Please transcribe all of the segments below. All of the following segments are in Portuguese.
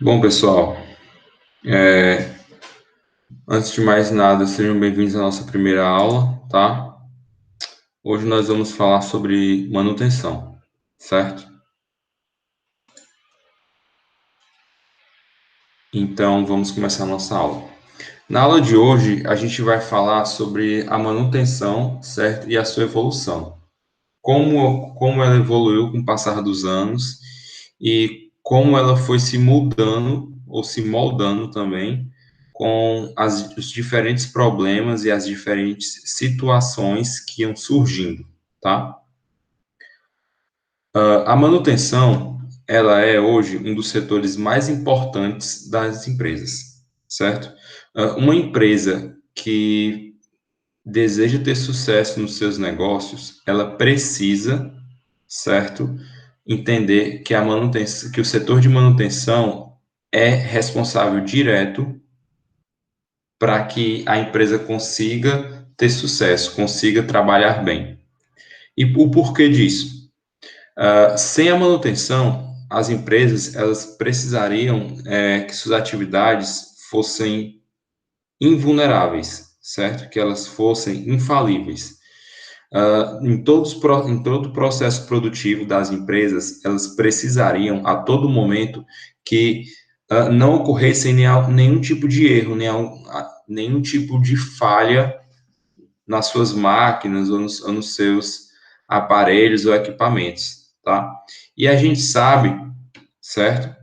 Bom, pessoal, antes de mais nada, sejam bem-vindos à nossa primeira aula, tá? Hoje nós vamos falar sobre manutenção, certo? Então, vamos começar a nossa aula. Na aula de hoje, a gente vai falar sobre a manutenção, certo? E a sua evolução. Como ela evoluiu com o passar dos anos e como ela foi se mudando ou se moldando também com os diferentes problemas e as diferentes situações que iam surgindo, tá? A manutenção, ela é hoje um dos setores mais importantes das empresas, certo? Uma empresa que deseja ter sucesso nos seus negócios, ela precisa, certo? Entender que a manutenção, que o setor de manutenção é responsável direto para que a empresa consiga ter sucesso, consiga trabalhar bem. E o porquê disso? Sem a manutenção, as empresas elas precisariam que suas atividades fossem invulneráveis, certo? Que elas fossem infalíveis. Em todo o processo produtivo das empresas, elas precisariam a todo momento que não ocorresse nenhum tipo de erro, nenhum tipo de falha nas suas máquinas ou nos seus aparelhos ou equipamentos, tá? E a gente sabe, certo,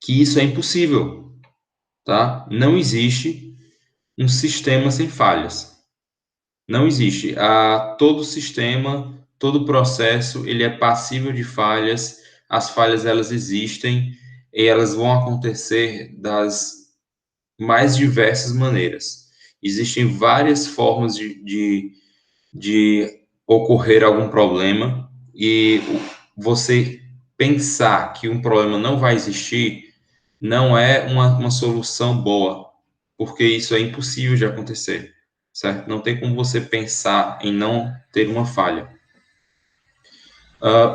que isso é impossível, tá? Não existe um sistema sem falhas. Não existe. Todo sistema, todo processo, ele é passível de falhas. As falhas, elas existem e elas vão acontecer das mais diversas maneiras. Existem várias formas de ocorrer algum problema e você pensar que um problema não vai existir não é uma solução boa, porque isso é impossível de acontecer, certo? Não tem como você pensar em não ter uma falha.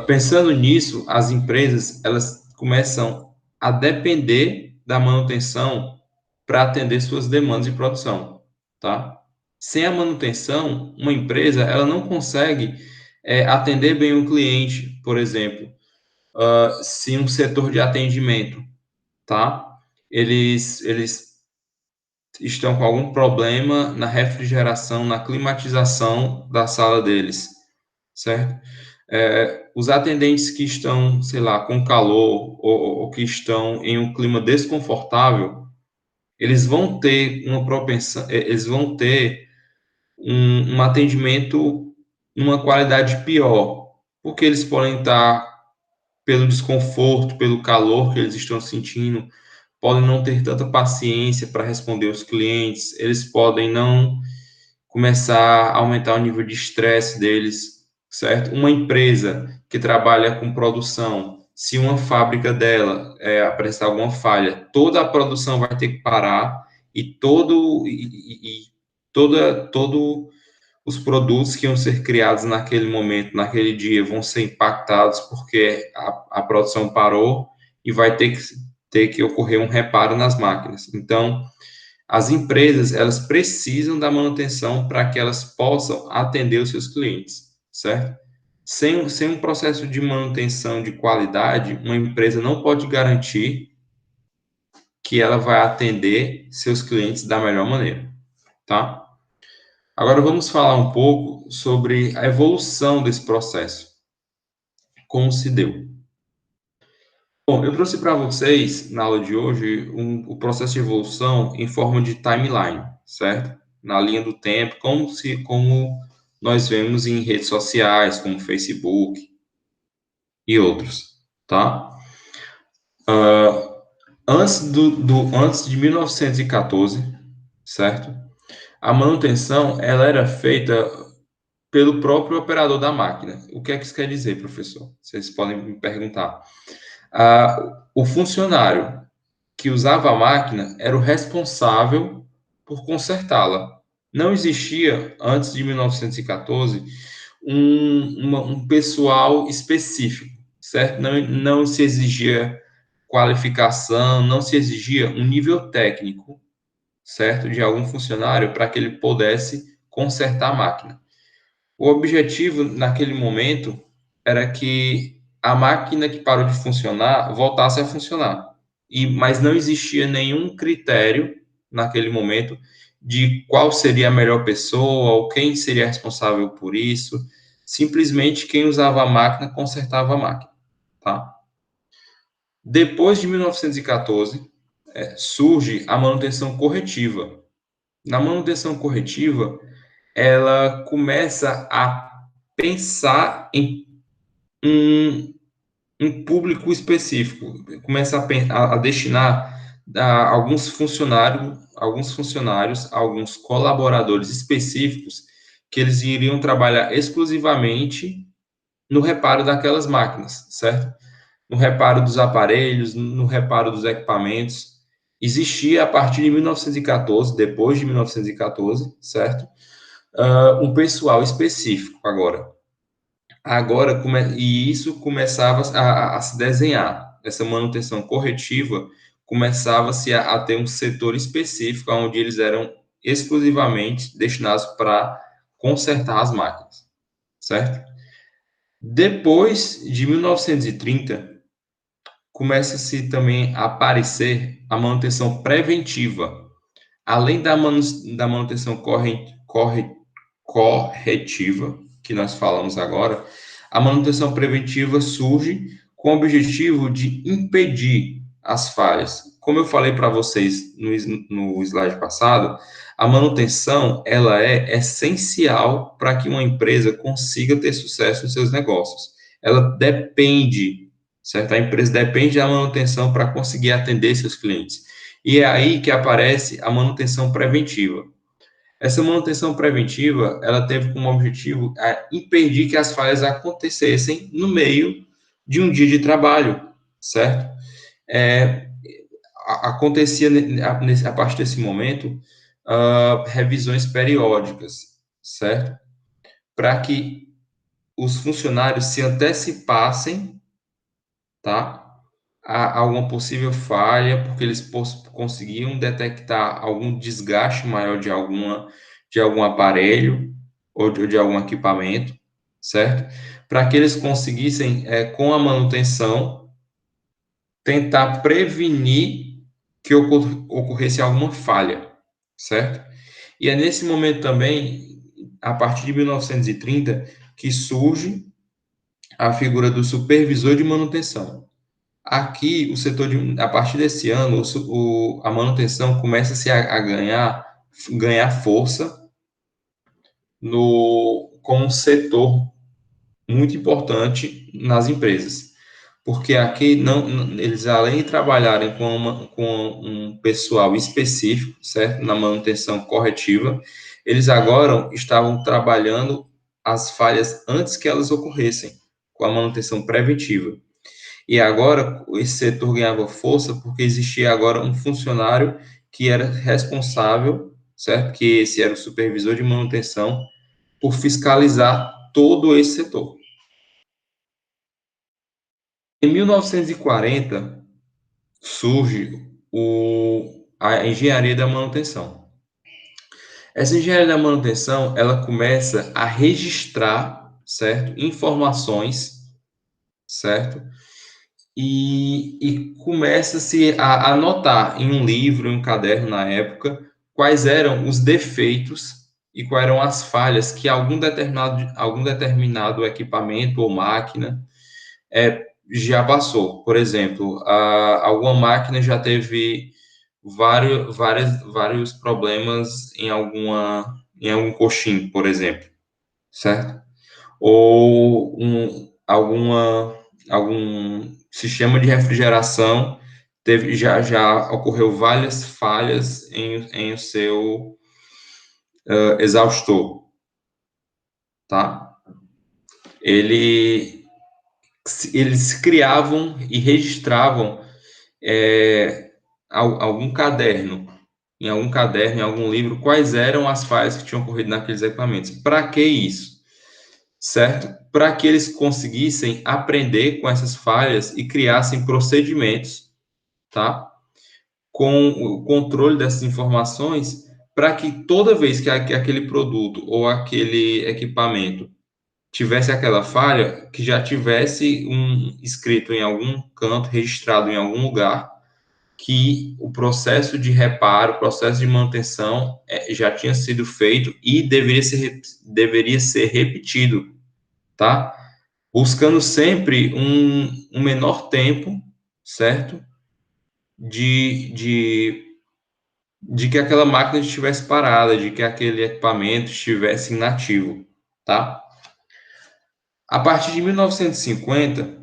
Pensando nisso, as empresas elas começam a depender da manutenção para atender suas demandas de produção, tá? Sem a manutenção, uma empresa ela não consegue atender bem o cliente, por exemplo, se um setor de atendimento, tá? Eles estão com algum problema na refrigeração, na climatização da sala deles, certo? Os atendentes que estão, sei lá, com calor ou que estão em um clima desconfortável, eles vão ter uma propensão, eles vão ter um atendimento numa qualidade pior, porque eles podem estar pelo desconforto, pelo calor que eles estão sentindo, podem não ter tanta paciência para responder aos clientes, eles podem não começar a aumentar o nível de estresse deles, certo? Uma empresa que trabalha com produção, se uma fábrica dela apresentar alguma falha, toda a produção vai ter que parar e todo os produtos que iam ser criados naquele momento, naquele dia, vão ser impactados porque a produção parou e vai ter que ocorrer um reparo nas máquinas. Então, as empresas, elas precisam da manutenção para que elas possam atender os seus clientes, certo? Sem um processo de manutenção de qualidade, uma empresa não pode garantir que ela vai atender seus clientes da melhor maneira, tá? Agora vamos falar um pouco sobre a evolução desse processo, como se deu. Bom, eu trouxe para vocês, na aula de hoje, o processo de evolução em forma de timeline, certo? Na linha do tempo, como nós vemos em redes sociais, como Facebook e outros, tá? Antes de 1914, certo? A manutenção, ela era feita pelo próprio operador da máquina. O que é que isso quer dizer, professor? Vocês podem me perguntar. O funcionário que usava a máquina era o responsável por consertá-la. Não existia, antes de 1914, um pessoal específico, certo? Não se exigia qualificação, não se exigia um nível técnico, certo, de algum funcionário para que ele pudesse consertar a máquina. O objetivo naquele momento era que a máquina que parou de funcionar voltasse a funcionar. Mas não existia nenhum critério naquele momento de qual seria a melhor pessoa ou quem seria responsável por isso. Simplesmente quem usava a máquina consertava a máquina, tá? Depois de 1914, surge a manutenção corretiva. Na manutenção corretiva, ela começa a pensar em um, um público específico, começa a destinar alguns funcionários, alguns colaboradores específicos que eles iriam trabalhar exclusivamente no reparo daquelas máquinas, certo? No reparo dos aparelhos, no reparo dos equipamentos. Existia a partir de 1914, depois de 1914, certo? Um pessoal específico agora. E isso começava a se desenhar. Essa manutenção corretiva começava-se a ter um setor específico onde eles eram exclusivamente destinados para consertar as máquinas, certo? Depois de 1930, começa-se também a aparecer a manutenção preventiva. Além da manutenção corretiva, que nós falamos agora, a manutenção preventiva surge com o objetivo de impedir as falhas. Como eu falei para vocês no slide passado, a manutenção ela é essencial para que uma empresa consiga ter sucesso nos seus negócios. Ela depende, certo? A empresa depende da manutenção para conseguir atender seus clientes. E é aí que aparece a manutenção preventiva. Essa manutenção preventiva, ela teve como objetivo impedir que as falhas acontecessem no meio de um dia de trabalho, certo? Acontecia a partir desse momento revisões periódicas, certo? Para que os funcionários se antecipassem, tá? A alguma possível falha, porque eles conseguiam detectar algum desgaste maior de algum aparelho ou de algum equipamento, certo? Para que eles conseguissem, com a manutenção, tentar prevenir que ocorresse alguma falha, certo? E é nesse momento também, a partir de 1930, que surge a figura do supervisor de manutenção. Aqui, a partir desse ano, a manutenção começa-se a ganhar força como um setor muito importante nas empresas. Porque aqui, eles, além de trabalharem com um pessoal específico, certo? Na manutenção corretiva, eles agora estavam trabalhando as falhas antes que elas ocorressem, com a manutenção preventiva. E agora esse setor ganhava força porque existia agora um funcionário que era responsável, certo? Que esse era o supervisor de manutenção, por fiscalizar todo esse setor. Em 1940 surge a engenharia da manutenção. Essa engenharia da manutenção, ela começa a registrar, certo? Informações, certo? E começa-se a anotar em um livro, em um caderno na época, quais eram os defeitos e quais eram as falhas que algum determinado equipamento ou máquina já passou. Por exemplo, alguma máquina já teve vários problemas em algum coxim, por exemplo, certo? Ou algum sistema de refrigeração já ocorreu várias falhas em o seu exaustor, tá? Eles criavam e registravam em algum caderno, em algum livro, quais eram as falhas que tinham ocorrido naqueles equipamentos. Para que isso? Certo? Para que eles conseguissem aprender com essas falhas e criassem procedimentos, tá? Com o controle dessas informações, para que toda vez que aquele produto ou aquele equipamento tivesse aquela falha, que já tivesse escrito em algum canto, registrado em algum lugar, que o processo de reparo, o processo de manutenção já tinha sido feito e deveria ser repetido, tá? Buscando sempre um menor tempo, certo? De de que aquela máquina estivesse parada, de que aquele equipamento estivesse inativo, tá? A partir de 1950,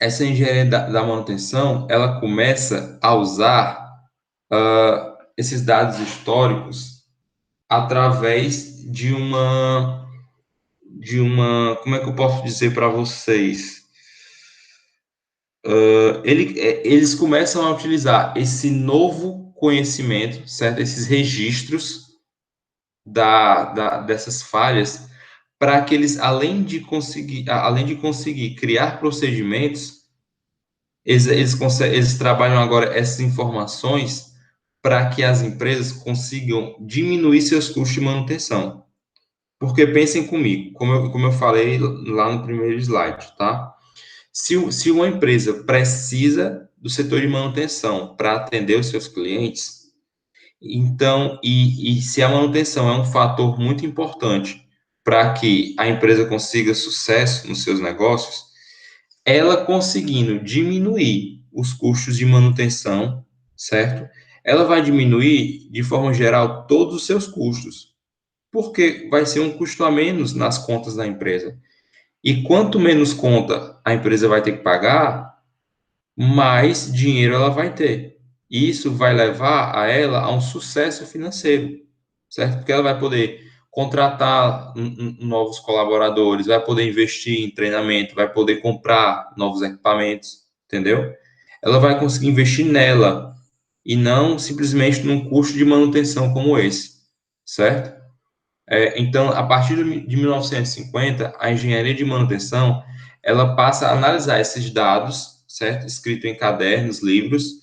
essa engenharia da manutenção, ela começa a usar esses dados históricos através como é que eu posso dizer para vocês? Eles começam a utilizar esse novo conhecimento, certo? Esses registros dessas falhas para que eles, além de conseguir criar procedimentos, eles trabalham agora essas informações para que as empresas consigam diminuir seus custos de manutenção. Porque pensem comigo, como eu falei lá no primeiro slide, tá? Se uma empresa precisa do setor de manutenção para atender os seus clientes, então, se a manutenção é um fator muito importante para que a empresa consiga sucesso nos seus negócios, ela conseguindo diminuir os custos de manutenção, certo? Ela vai diminuir, de forma geral, todos os seus custos, porque vai ser um custo a menos nas contas da empresa. E quanto menos conta a empresa vai ter que pagar, mais dinheiro ela vai ter. E isso vai levar a ela a um sucesso financeiro, certo? Porque ela vai poder contratar novos colaboradores, vai poder investir em treinamento, vai poder comprar novos equipamentos, entendeu? Ela vai conseguir investir nela e não simplesmente num custo de manutenção como esse, certo? Então, a partir de 1950, a engenharia de manutenção ela passa a analisar esses dados, certo? Escrito em cadernos, livros,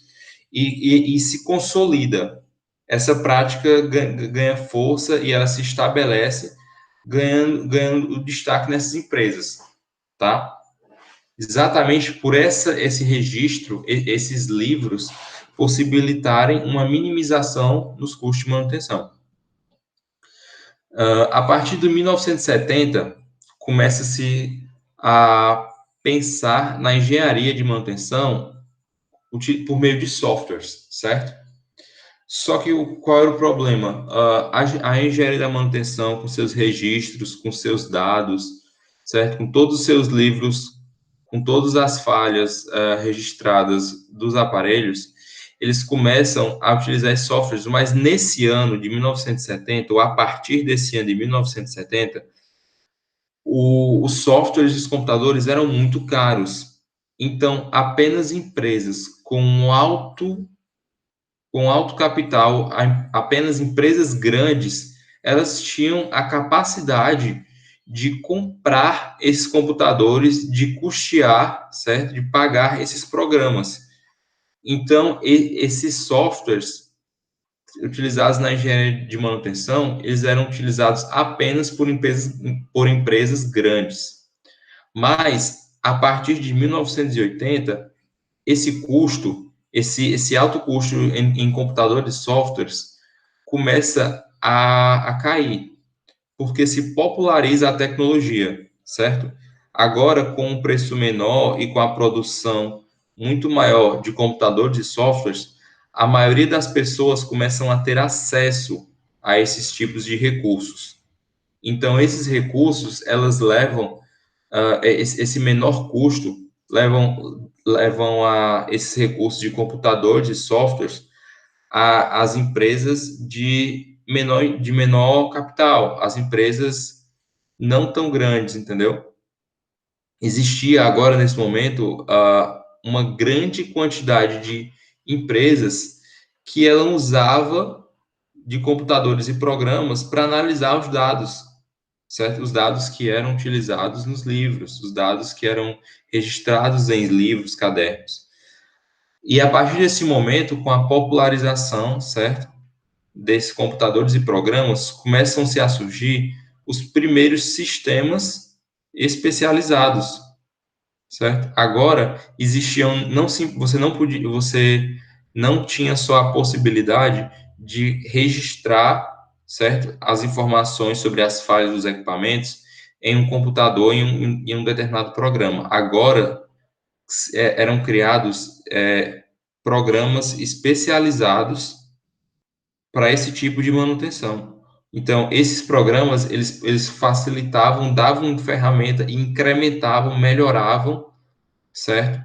e se consolida. Essa prática ganha força e ela se estabelece, ganhando o destaque nessas empresas, tá? Exatamente por esse registro, esses livros possibilitarem uma minimização nos custos de manutenção. A partir de 1970, começa-se a pensar na engenharia de manutenção por meio de softwares, certo? Só que qual era o problema? A engenharia da manutenção, com seus registros, com seus dados, certo? Com todos os seus livros, com todas as falhas registradas dos aparelhos, eles começam a utilizar esses softwares, mas nesse ano de 1970, ou a partir desse ano de 1970, os softwares dos computadores eram muito caros. Então, apenas empresas com alto capital, apenas empresas grandes, elas tinham a capacidade de comprar esses computadores, de custear, certo? De pagar esses programas. Então, esses softwares utilizados na engenharia de manutenção, eles eram utilizados apenas por empresas grandes. Mas, a partir de 1980, esse custo, esse alto custo em computadores e softwares, começa a cair, porque se populariza a tecnologia, certo? Agora, com um preço menor e com a produção muito maior de computadores e softwares, a maioria das pessoas começam a ter acesso a esses tipos de recursos. Então, esses recursos, elas levam, esse menor custo, levam a esses recursos de computadores e softwares às empresas de menor capital, as empresas não tão grandes, entendeu? Existia agora, nesse momento, uma grande quantidade de empresas que ela usava de computadores e programas para analisar os dados, certo? Os dados que eram utilizados nos livros, os dados que eram registrados em livros, cadernos. E a partir desse momento, com a popularização, certo, desses computadores e programas, começam-se a surgir os primeiros sistemas especializados, certo? Agora existiam não você não podia, você não tinha só a possibilidade de registrar, certo, as informações sobre as falhas dos equipamentos em um computador em um determinado programa. Agora eram criados programas especializados para esse tipo de manutenção. Então, esses programas, eles facilitavam, davam ferramenta e incrementavam, melhoravam, certo?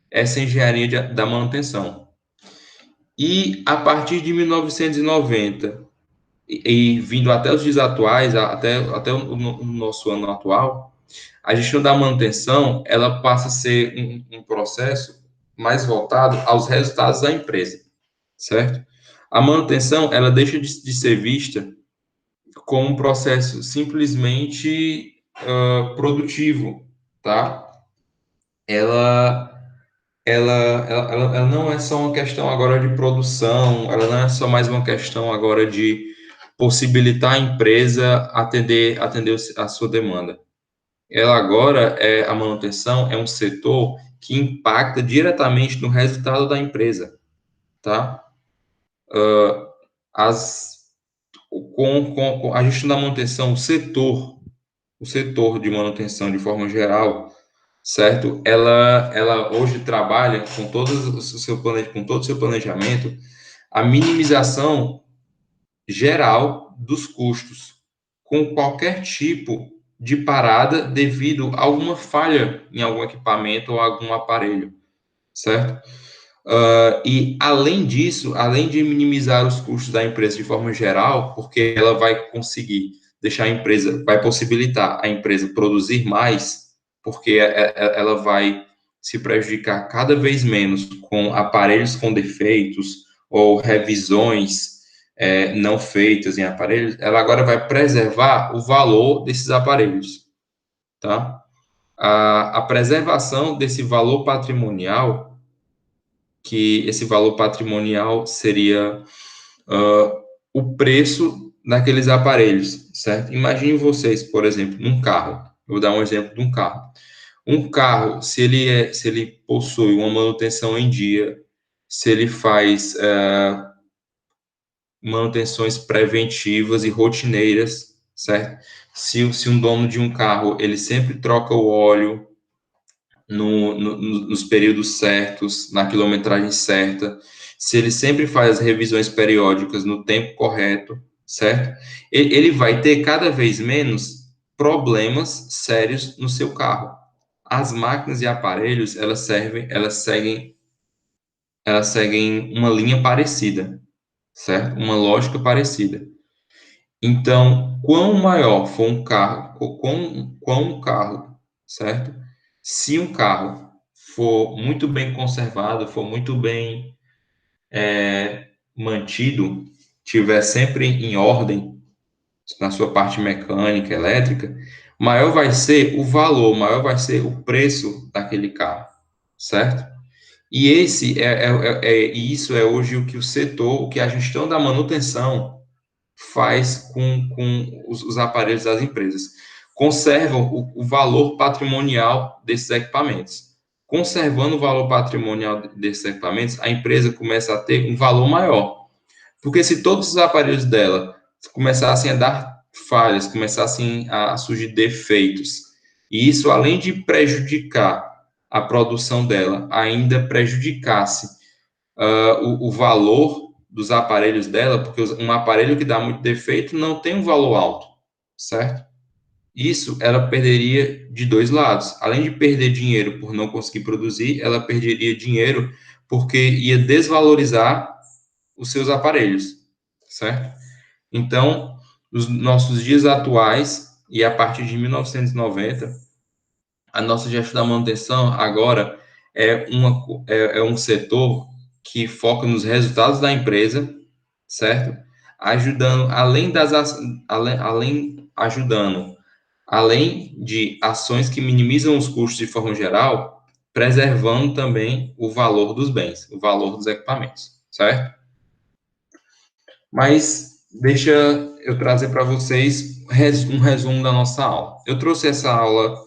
Essa engenharia da manutenção. E a partir de 1990 e vindo até os dias atuais, até o nosso ano atual, a gestão da manutenção, ela passa a ser um processo mais voltado aos resultados da empresa, certo? A manutenção, ela deixa de ser vista como um processo simplesmente produtivo, tá? Ela, ela não é só uma questão agora de produção, ela não é só mais uma questão agora de possibilitar a empresa atender a sua demanda. Ela agora, a manutenção é um setor que impacta diretamente no resultado da empresa, tá? As, com a gestão da manutenção, o setor de manutenção de forma geral, certo? Ela hoje trabalha com com todo o seu planejamento, a minimização geral dos custos, com qualquer tipo de parada devido a alguma falha em algum equipamento ou algum aparelho, certo? E além disso, além de minimizar os custos da empresa de forma geral, porque ela vai conseguir deixar a empresa, vai possibilitar a empresa produzir mais, porque ela vai se prejudicar cada vez menos com aparelhos com defeitos ou revisões não feitas em aparelhos, ela agora vai preservar o valor desses aparelhos, tá? A preservação desse valor patrimonial, que esse valor patrimonial seria o preço daqueles aparelhos, certo? Imagine vocês, por exemplo, num carro. Eu vou dar um exemplo de um carro. Um carro, se ele possui uma manutenção em dia, se ele faz manutenções preventivas e rotineiras, certo? Se um dono de um carro, ele sempre troca o óleo nos períodos certos, na quilometragem certa, se ele sempre faz as revisões periódicas no tempo correto, certo? Ele vai ter cada vez menos problemas sérios no seu carro. As máquinas e aparelhos, elas seguem uma linha parecida, certo? Uma lógica parecida. Então, quão maior for um carro, quão um carro, certo? Se um carro for muito bem conservado, for muito bem mantido, tiver sempre em ordem na sua parte mecânica, elétrica, maior vai ser o valor, maior vai ser o preço daquele carro, certo? E isso é hoje o que o setor, o que a gestão da manutenção faz com os aparelhos das empresas. Conservam o valor patrimonial desses equipamentos. Conservando o valor patrimonial desses equipamentos, a empresa começa a ter um valor maior. Porque se todos os aparelhos dela começassem a dar falhas, começassem a surgir defeitos, e isso, além de prejudicar a produção dela, ainda prejudicasse o valor dos aparelhos dela, porque um aparelho que dá muito defeito não tem um valor alto, certo? Isso ela perderia de dois lados. Além de perder dinheiro por não conseguir produzir, ela perderia dinheiro porque ia desvalorizar os seus aparelhos, certo? Então, nos nossos dias atuais e a partir de 1990, a nossa gestão da manutenção agora é um setor que foca nos resultados da empresa, certo? Ajudando, além de ações que minimizam os custos de forma geral, preservando também o valor dos bens, o valor dos equipamentos, certo? Mas deixa eu trazer para vocês um resumo da nossa aula. Eu trouxe essa aula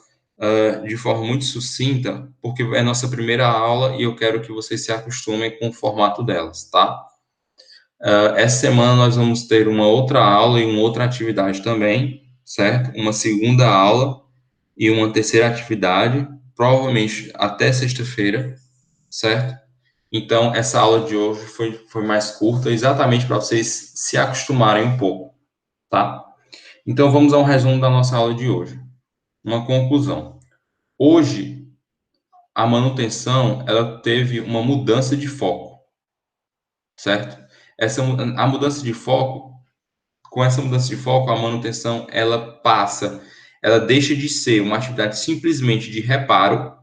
de forma muito sucinta, porque é a nossa primeira aula e eu quero que vocês se acostumem com o formato delas, tá? Essa semana nós vamos ter uma outra aula e uma outra atividade também, certo? Uma segunda aula e uma terceira atividade, provavelmente até sexta-feira, certo? Então, essa aula de hoje foi mais curta, exatamente para vocês se acostumarem um pouco, tá? Então, vamos a um resumo da nossa aula de hoje. Uma conclusão. Hoje, a manutenção, ela teve uma mudança de foco, certo? A mudança de foco, com essa mudança de foco, a manutenção, ela deixa de ser uma atividade simplesmente de reparo,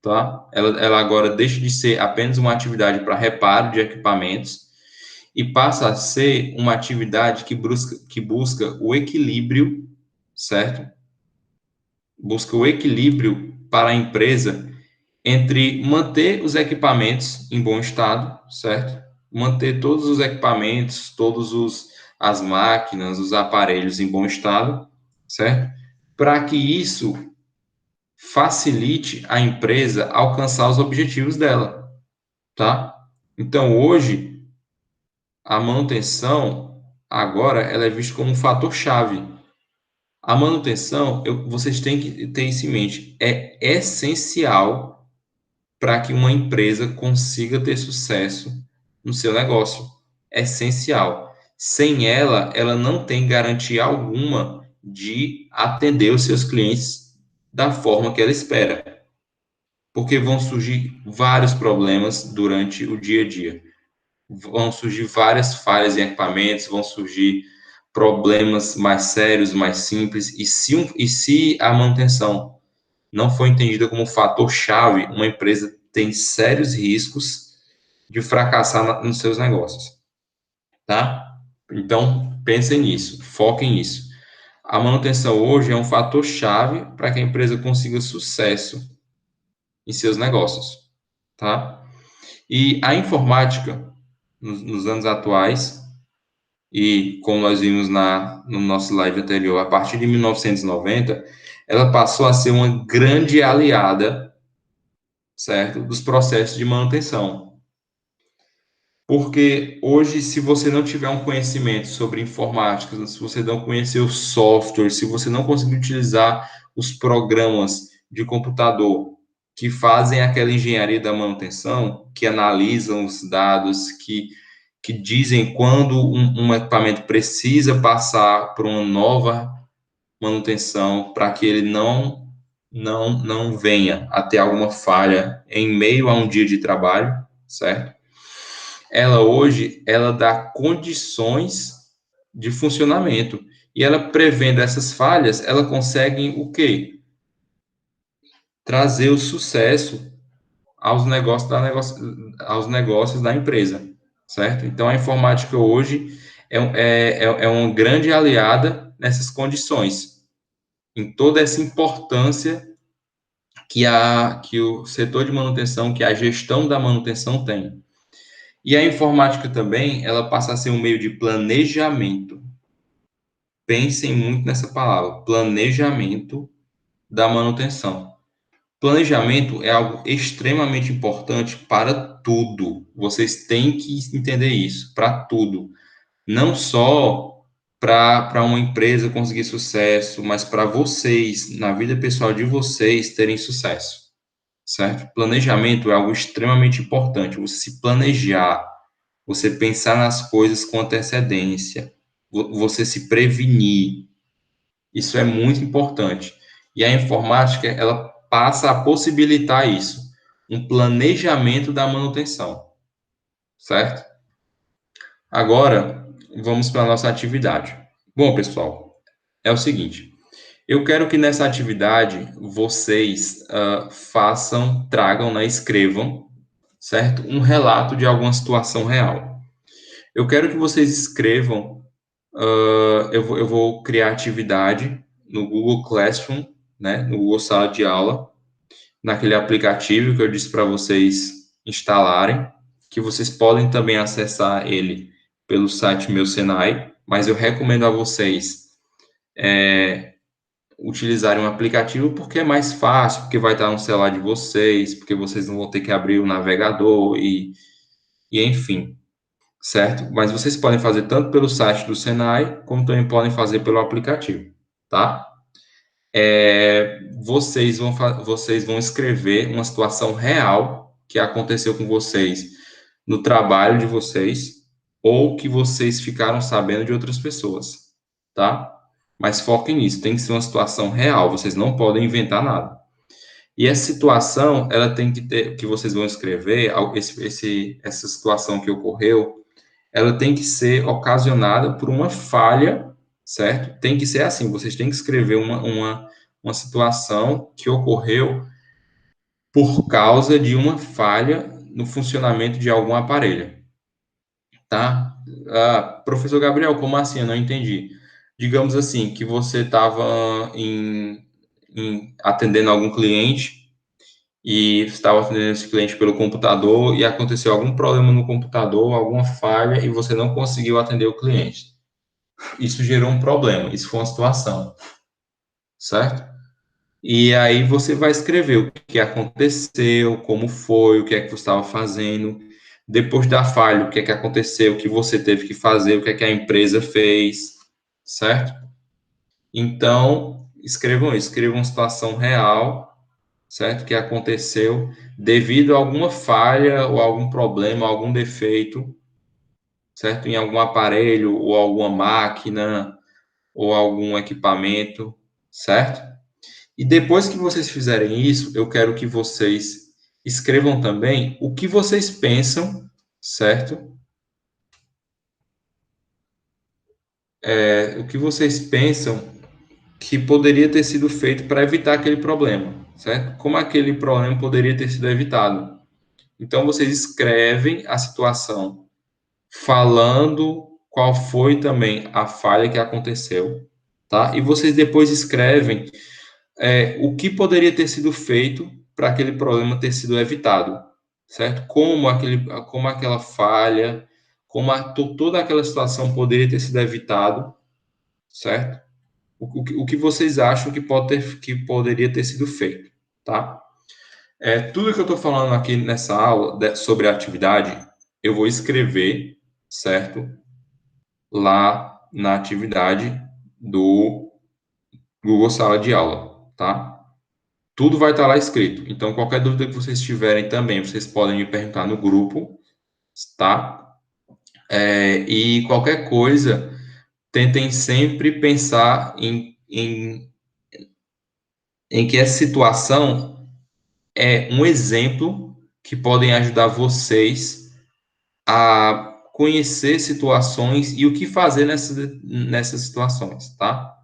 tá? Ela agora deixa de ser apenas uma atividade para reparo de equipamentos e passa a ser uma atividade que busca o equilíbrio, certo? Busca o equilíbrio para a empresa entre manter os equipamentos em bom estado, certo? Manter todos os equipamentos, as máquinas, os aparelhos em bom estado, certo? Para que isso facilite a empresa alcançar os objetivos dela, tá? Então, hoje, a manutenção, agora, ela é vista como um fator chave. A manutenção, vocês têm que ter isso em mente, é essencial para que uma empresa consiga ter sucesso no seu negócio. É essencial. Sem ela, ela não tem garantia alguma de atender os seus clientes da forma que ela espera. Porque vão surgir vários problemas durante o dia a dia. Vão surgir várias falhas em equipamentos, vão surgir problemas mais sérios, mais simples, e se a manutenção não for entendida como fator chave, uma empresa tem sérios riscos de fracassar nos seus negócios, tá? Então, pensem nisso, foquem nisso. A manutenção hoje é um fator chave para que a empresa consiga sucesso em seus negócios, tá? E a informática, nos anos atuais, e como nós vimos no nosso live anterior, a partir de 1990, ela passou a ser uma grande aliada, certo, dos processos de manutenção. Porque hoje, se você não tiver um conhecimento sobre informática, se você não conhecer o software, se você não conseguir utilizar os programas de computador que fazem aquela engenharia da manutenção, que analisam os dados, que dizem quando um equipamento precisa passar por uma nova manutenção para que ele não venha a ter alguma falha em meio a um dia de trabalho, certo? Ela hoje, ela dá condições de funcionamento e ela prevendo essas falhas, ela consegue o quê? Trazer o sucesso aos negócios da empresa, certo? Então, a informática hoje é uma grande aliada nessas condições, em toda essa importância que o setor de manutenção, que a gestão da manutenção tem. E a informática também, ela passa a ser um meio de planejamento. Pensem muito nessa palavra, planejamento da manutenção. Planejamento é algo extremamente importante para tudo. Vocês têm que entender isso, para tudo. Não só para uma empresa conseguir sucesso, mas para vocês, na vida pessoal de vocês, terem sucesso, certo? Planejamento é algo extremamente importante. Você se planejar, você pensar nas coisas com antecedência, você se prevenir. Isso é muito importante. E a informática, ela passa a possibilitar isso, um planejamento da manutenção, certo? Agora, vamos para a nossa atividade. Bom, pessoal, é o seguinte, eu quero que nessa atividade vocês tragam, né, escrevam, certo? Um relato de alguma situação real. Eu quero que vocês escrevam, eu vou criar atividade no Google Classroom, né, no Google Sala de Aula, naquele aplicativo que eu disse para vocês instalarem, que vocês podem também acessar ele pelo site Meu Senai, mas eu recomendo a vocês utilizarem um aplicativo porque é mais fácil, porque vai estar no celular de vocês, porque vocês não vão ter que abrir o navegador e enfim, certo? Mas vocês podem fazer tanto pelo site do Senai, como também podem fazer pelo aplicativo, tá? Vocês vão escrever uma situação real que aconteceu com vocês no trabalho de vocês ou que vocês ficaram sabendo de outras pessoas, tá? Mas foquem nisso, tem que ser uma situação real, vocês não podem inventar nada. E essa situação, ela tem que ter, que vocês vão escrever, essa situação que ocorreu, ela tem que ser ocasionada por uma falha, certo? Tem que ser assim, vocês têm que escrever uma situação que ocorreu por causa de uma falha no funcionamento de algum aparelho, tá? Professor Gabriel, como assim? Eu não entendi. Digamos assim, que você estava atendendo algum cliente e estava atendendo esse cliente pelo computador e aconteceu algum problema no computador, alguma falha e você não conseguiu atender o cliente. Isso gerou um problema, isso foi uma situação, certo? E aí você vai escrever o que aconteceu, como foi, o que é que você estava fazendo, depois da falha, o que é que aconteceu, o que você teve que fazer, o que é que a empresa fez, certo? Então, escrevam uma situação real, certo? Que aconteceu devido a alguma falha ou algum problema, algum defeito, certo? Em algum aparelho ou alguma máquina ou algum equipamento, certo? E depois que vocês fizerem isso, eu quero que vocês escrevam também o que vocês pensam, certo? O que vocês pensam que poderia ter sido feito para evitar aquele problema, certo? Como aquele problema poderia ter sido evitado. Então, vocês escrevem a situação falando qual foi também a falha que aconteceu, tá? E vocês depois escrevem o que poderia ter sido feito para aquele problema ter sido evitado, certo? Como aquela falha, toda aquela situação poderia ter sido evitado, certo? O que vocês acham que poderia ter sido feito, tá? Tudo que eu estou falando aqui nessa aula sobre a atividade, eu vou escrever, certo? Lá na atividade do Google Sala de Aula, tá? Tudo vai estar lá escrito. Então, qualquer dúvida que vocês tiverem também, vocês podem me perguntar no grupo, tá? E qualquer coisa, tentem sempre pensar em que essa situação é um exemplo que podem ajudar vocês a conhecer situações e o que fazer nessas situações, tá?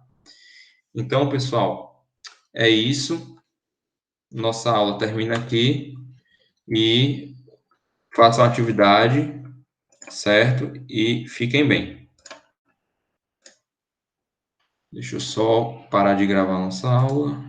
Então, pessoal, é isso. Nossa aula termina aqui e façam a atividade, certo? E fiquem bem. Deixa eu só parar de gravar nossa aula.